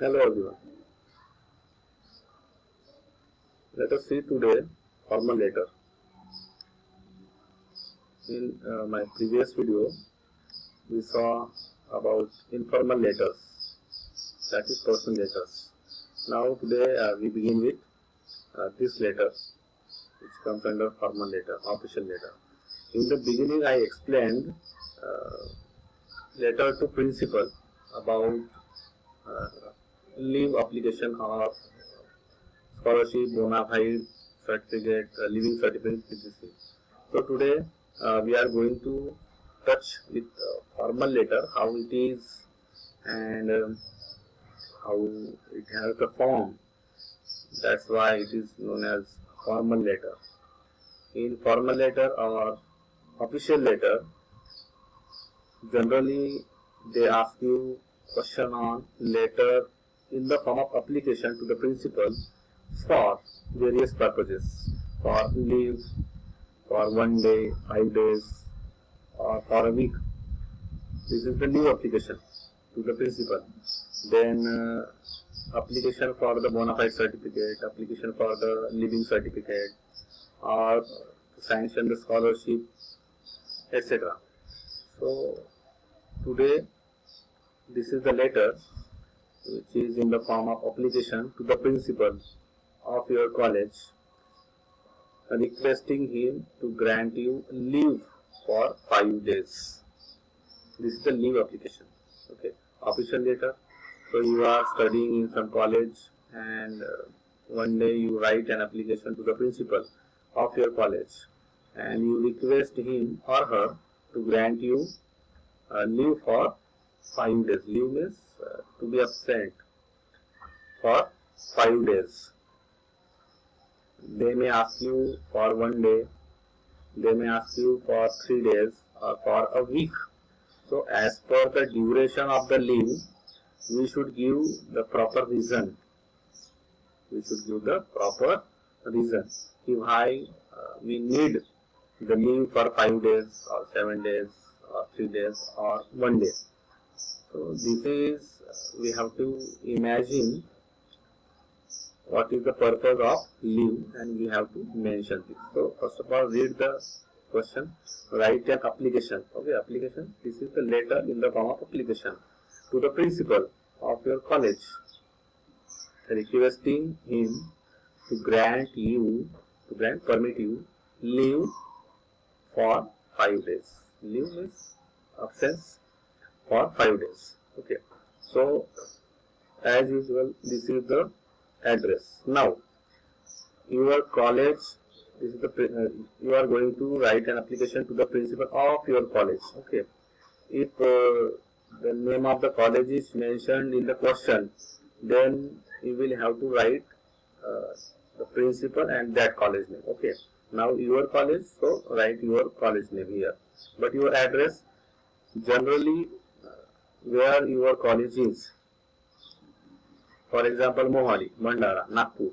Hello everyone. Let us see today formal letter. In my previous video, we saw about informal letters, that is personal letters. Now today we begin with this letter, which comes under formal letter, official letter. In the beginning, I explained letter to principal about uh, leave application or scholarship, bona fide certificate, living certificate, etc. So today we are going to touch with formal letter, how it is and how it has a form. That's why it is known as formal letter. In formal letter or official letter, generally they ask you question on letter in the form of application to the principal for various purposes, for leave, for 1 day, 5 days, or for a week. This is the new application to the principal. Then application for the bona fide certificate, application for the living certificate, or to sanction the scholarship, etc. So today this is the letter which is in the form of application to the principal of your college, requesting him to grant you leave for 5 days. This is the leave application. Okay, official letter. So you are studying in some college and one day you write an application to the principal of your college and you request him or her to grant you leave for 5 days. Leave means to be absent for 5 days. They may ask you for 1 day, they may ask you for 3 days or for a week. So as per the duration of the leave, we should give the proper reason. We should give the proper reason. If we need the leave for 5 days or 7 days or 3 days or 1 day. So this is, we have to imagine what is the purpose of leave and we have to mention this. So first of all, read the question, write an application. Okay, application, this is the letter in the form of application to the principal of your college, requesting him to permit you leave for 5 days. Leave means absence for 5 days. Okay, so as usual, this is the address. Now, your college, this is the you are going to write an application to the principal of your college. Okay, if the name of the college is mentioned in the question, then you will have to write the principal and that college name. Okay, now your college, so write your college name here. But your address, generally where your college is. For example, Mohali, Bhandara, Nagpur.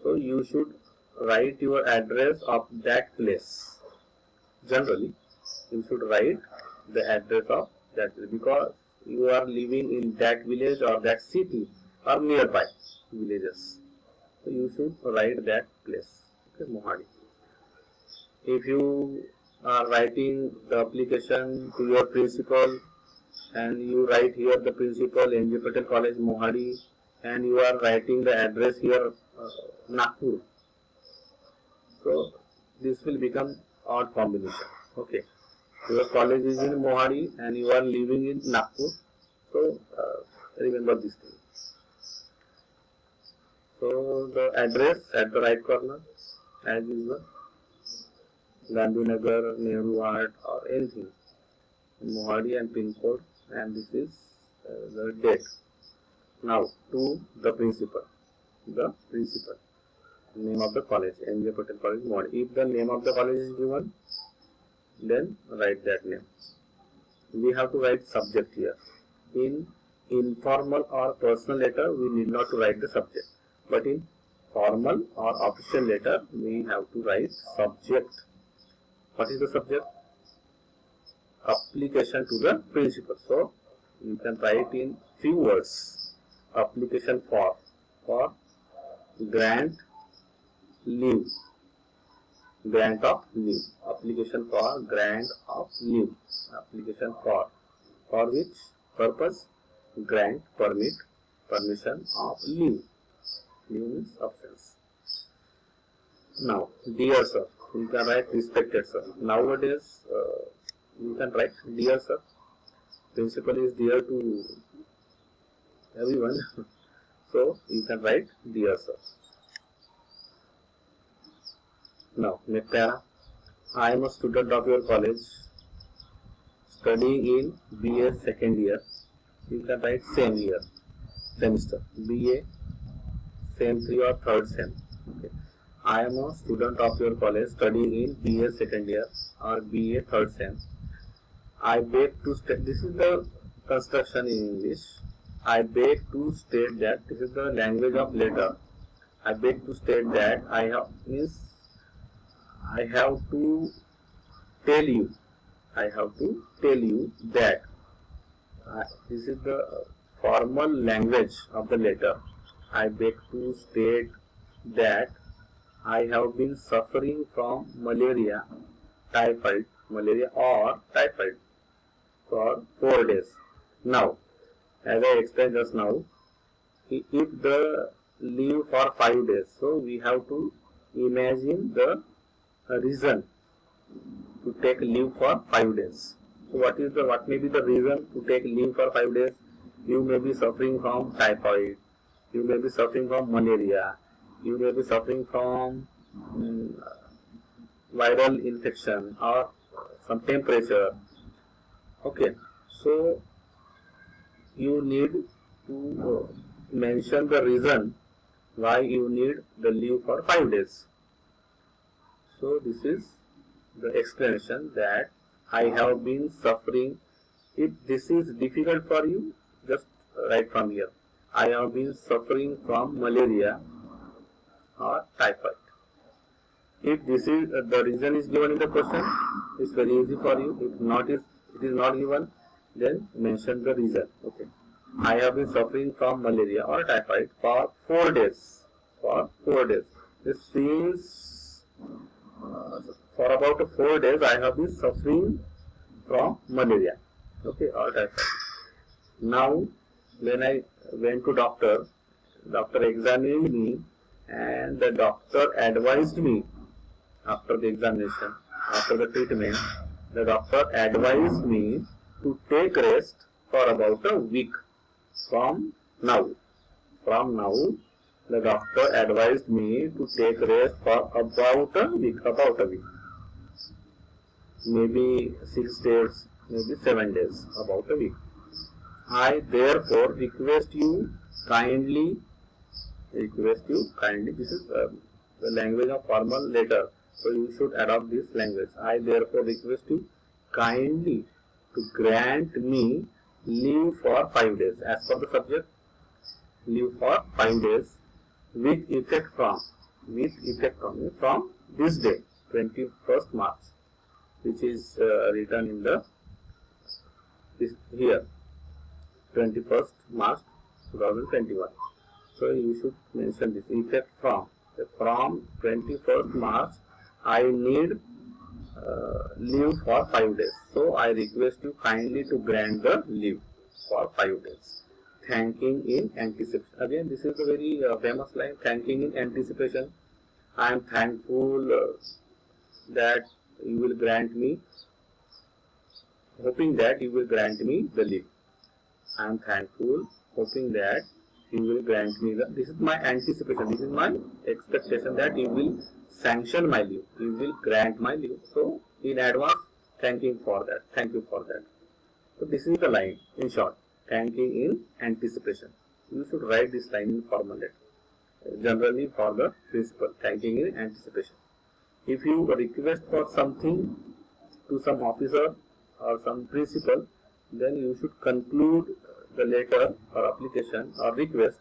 So you should write your address of that place. Generally, you should write the address of that place because you are living in that village or that city or nearby villages. So you should write that place. Okay, Mohali. If you are writing the application to your principal and you write here the principal N.J. Patel College, Mohali, and you are writing the address here Nagpur. So this will become odd combination. Okay, your college is in Mohali and you are living in Nagpur. So remember this thing. So the address at the right corner, as usual, Gandhinagar, Nehru Ward or anything, Mohali and pin code, and this is the date. Now to the principal, name of the college, N.J. Patel College, Mohali. If the name of the college is given, then write that name. We have to write subject here. In informal or personal letter, we need not to write the subject. But in formal or official letter, we have to write subject. What is the subject? Application to the principal. So you can write in few words. application for grant leave, grant of leave, application for grant of leave, application for which purpose? Grant, permit, permission of leave. Leave means absence. Now, dear sir, you can write respected sir. Nowadays, you can write dear sir. Principal is dear to everyone. So, you can write dear sir. Now, next para. I am a student of your college, studying in BA second year. You can write same year, semester. BA, same 3 or third sem. Okay. I am a student of your college, studying in BA second year or BA third sem. I beg to state, this is the construction in English. I beg to state that, this is the language of letter. I beg to state that I have to tell you. I have to tell you that this is the formal language of the letter. I beg to state that I have been suffering from malaria or typhoid for 4 days. Now, as I explained just now, if the leave for 5 days, so we have to imagine the reason to take leave for 5 days. So what may be the reason to take leave for 5 days? You may be suffering from typhoid, you may be suffering from malaria, you may be suffering from viral infection or some temperature. Okay, so you need to mention the reason why you need the leave for 5 days. So this is the explanation that I have been suffering. If this is difficult for you, just write from here. I have been suffering from malaria or typhoid. If this is the reason is given in the question, it's very easy for you. If not, it is not given, then mention the reason. Okay. I have been suffering from malaria or typhoid for 4 days. For 4 days. This means for about 4 days I have been suffering from malaria. Okay, or typhoid. Now, when I went to doctor examined me and the doctor advised me after the examination, after the treatment, the doctor advised me to take rest for about a week from now. From now, the doctor advised me to take rest for about a week. Maybe 6 days, maybe 7 days, about a week. I therefore request you kindly, this is the language of formal letter, so you should adopt this language. I therefore request you kindly to grant me leave for 5 days. As per the subject, leave for 5 days with effect from this day, 21st March, which is written in the here, 21st March 2021. So you should mention this effect from 21st March. I need leave for 5 days. So I request you kindly to grant the leave for 5 days. Thanking in anticipation. Again, this is a very famous line. Thanking in anticipation. I am thankful that you will grant me, hoping that you will grant me the leave. I am thankful, hoping that you will grant me the. This is my anticipation. This is my expectation that you will sanction my leave. You will grant my leave. So in advance, thank you for that. So this is the line in short. Thanking in anticipation. You should write this line in formal letter. Generally for the principal, thanking in anticipation. If you request for something to some officer or some principal, then you should conclude the letter or application or request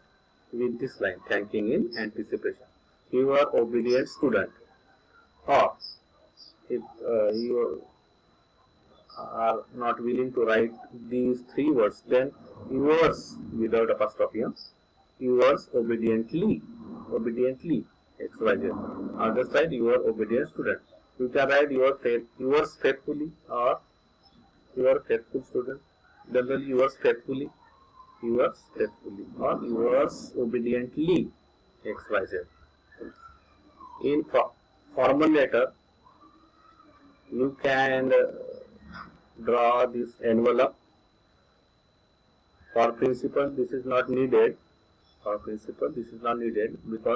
with this line, thanking in anticipation. You are obedient student. Or if you are not willing to write these 3 words, then yours without apostrophe. yours obediently. Obediently. XYZ. Other side, your obedient student. You can write yours faithfully or your faithful student. Generally, yours faithfully or yours obediently. XYZ. In formal letter, you can draw this envelope. For principal, this is not needed. Because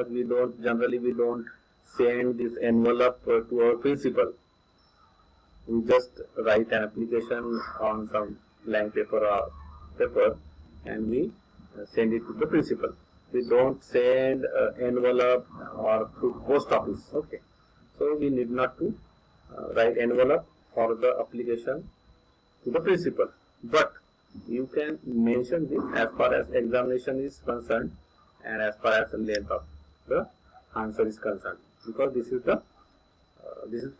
we don't send this envelope to our principal. We just write an application on some blank paper and we send it to the principal. We don't send envelope or to post office. Okay, so we need not to write envelope for the application to the principal. But you can mention this as far as examination is concerned and as far as the length of the answer is concerned, because this is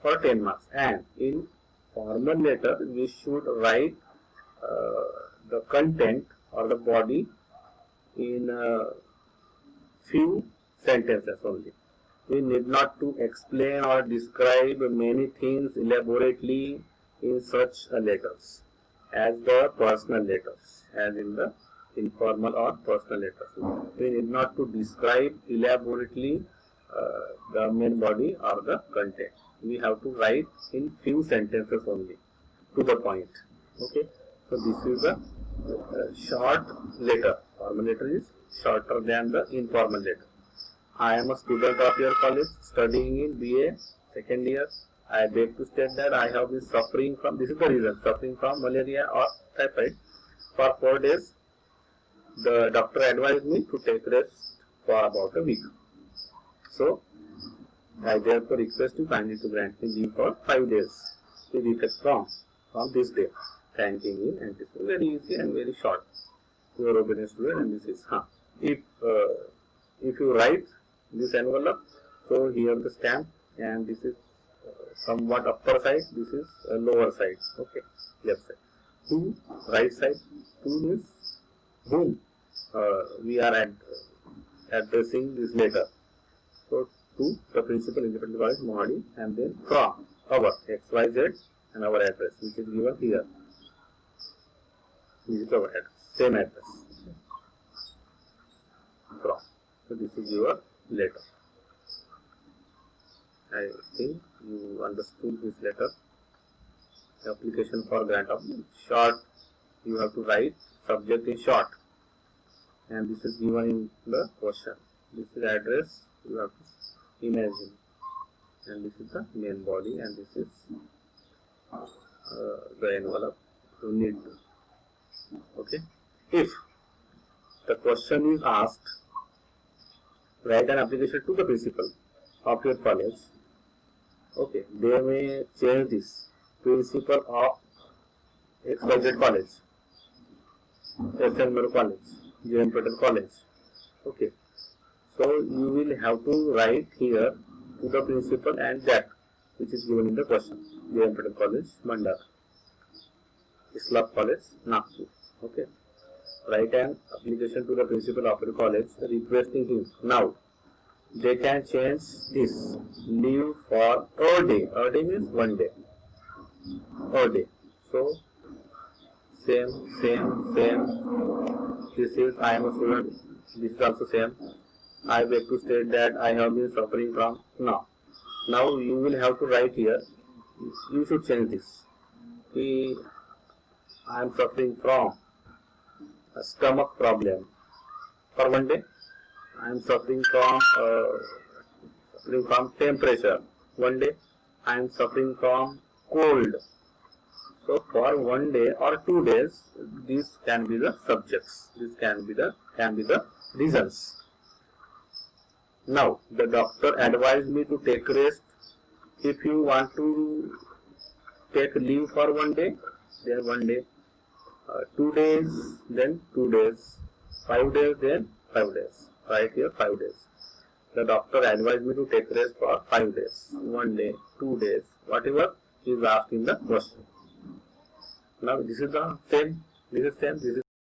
for 10 marks. And in formal letter, we should write the content or the body in few sentences only. We need not to explain or describe many things elaborately in such letters as the personal letters, as in the informal or personal letters. We need not to describe elaborately the main body or the content. We have to write in few sentences only, to the point. Okay, so this is a short letter. Formal letter is shorter than the informal letter. I am a student of your college, studying in BA second year. I beg to state that I have been suffering from, this is the reason, suffering from malaria or typhoid for 4 days. The doctor advised me to take rest for about a week. So, I therefore request you kindly to grant me leave for 5 days to reflect from this day. Thanking in anticipation. Very easy and very short. Your obedient student, and this is if you write this envelope, so here the stamp, and this is somewhat upper side, this is lower side. Okay, left side. To right side, to means whom we are addressing this letter. So to the principal independent college Mohali, and then from our XYZ and our address, which is given here. This is our address, same address. From. So this is your letter. I think you understood this letter. Application for grant of short. You have to write subject in short, and this is given in the question. This is address. You have to imagine, and this is the main body, and this is the envelope you need. Okay. If the question is asked, write an application to the principal of your college. Okay, they may change this. Principal of XYZ college, SN college, JM Patel college. Okay, so you will have to write here to the principal and that which is given in the question. JM Patel college, Mandar, Islap college, Nagpur. Okay, write an application to the principal of your college requesting him. Now, they can change this leave for a day. A day means 1 day. A day. So, same. This is I am a student. This is also same. I beg to state that I have been suffering from now. Now you will have to write here. You should change this. I am suffering from a stomach problem for 1 day. I am suffering from temperature. 1 day. I am suffering from cold. So for 1 day or 2 days, these can be the subjects. This can be the reasons. Now the doctor advised me to take rest. If you want to take leave for 1 day, then 1 day. 2 days, then 2 days. 5 days, then 5 days. Right here, 5 days. The doctor advised me to take rest for 5 days. 1 day, 2 days, whatever is asked in the question. Now this is the same. This is